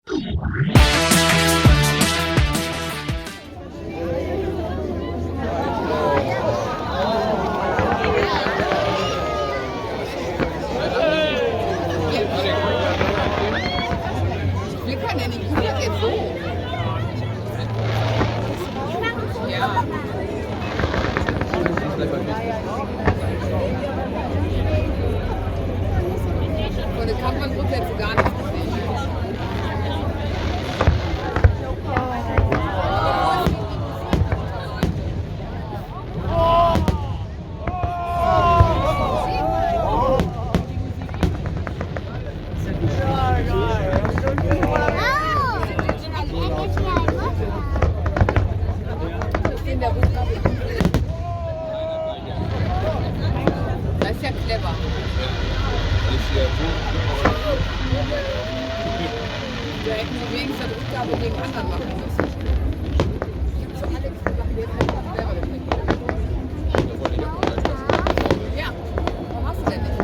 Wir können ja nicht, das geht so. Ja. Und das kann man grundsätzlich gar nicht verstehen. Das ist ja clever. Da hätten sie wenigstens eine Rückgabe gegen anderen machen müssen. Ich habe zu Alex gesagt, wir hätten das selber gekriegt. Ja, warum hast du denn nicht?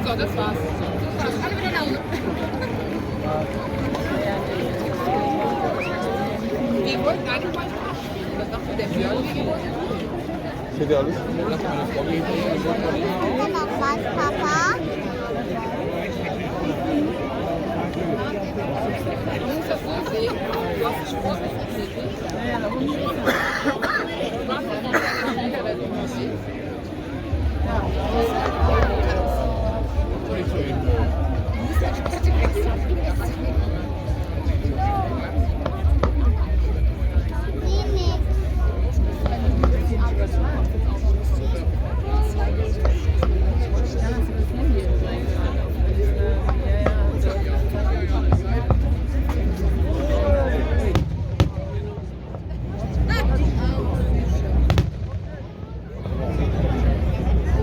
So, das war's. Alle wieder nach Hause. Wir wollten eigentlich mal abschieben. Was sagt der Björn? Ich hätte alles. Noch was, Papa? Du musst das so sehen. Du hast Sport nicht. Ja, da unten. Du machst das noch gerne der Musik.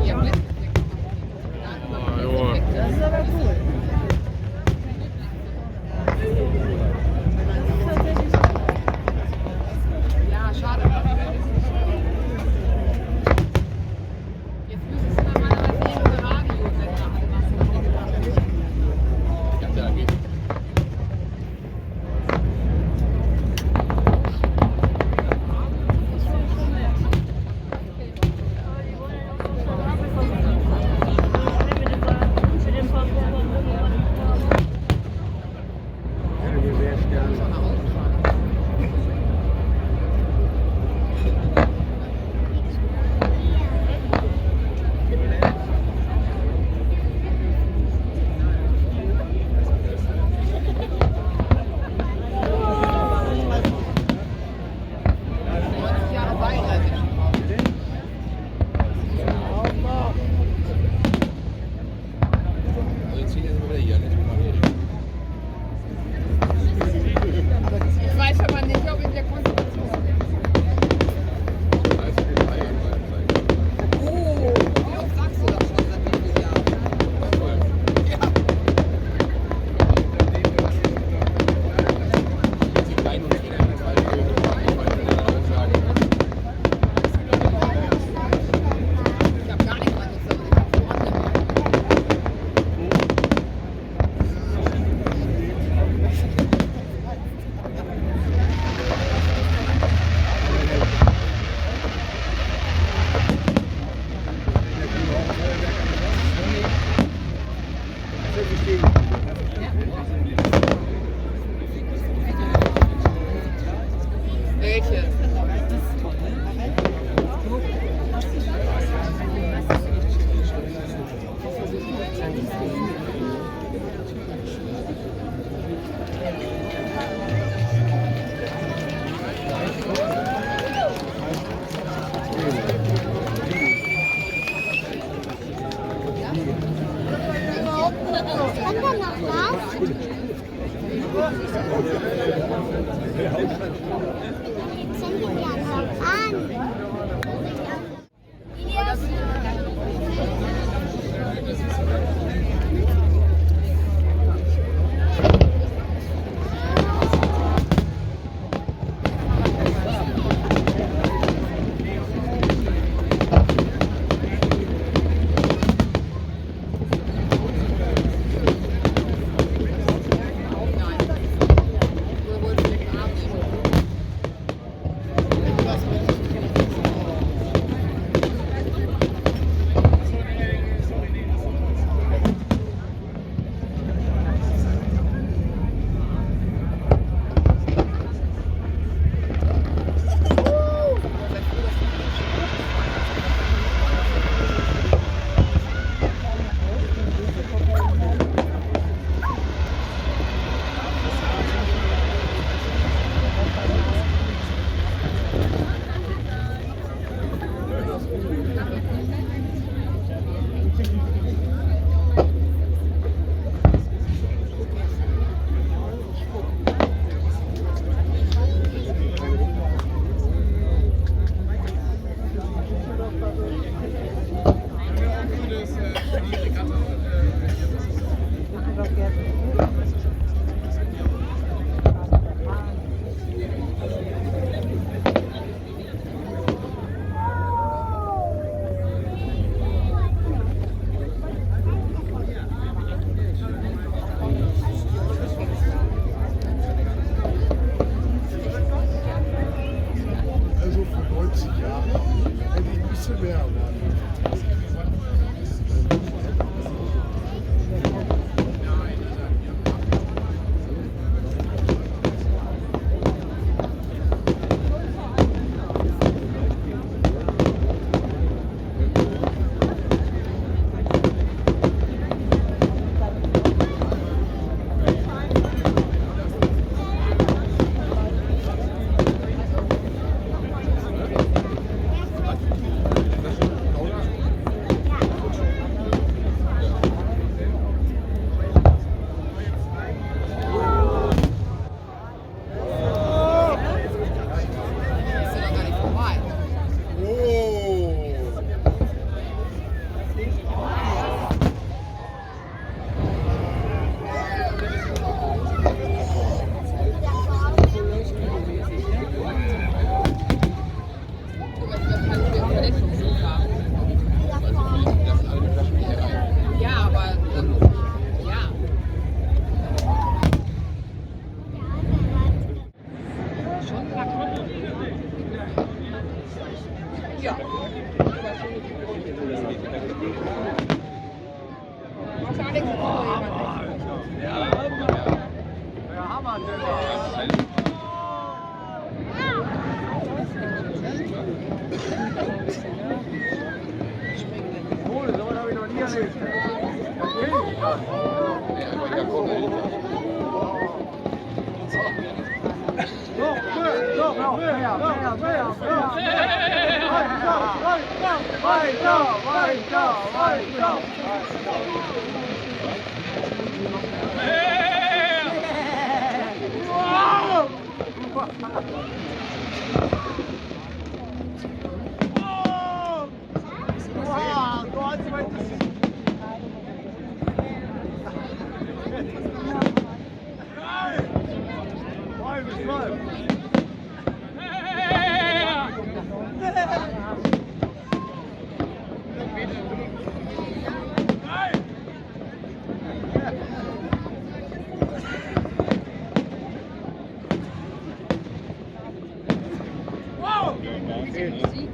Ja. Welche? Kann da noch was? Jetzt sind wir ja noch an. Also vor 90 Jahren hätte ich ein bisschen mehr erwartet. Wow!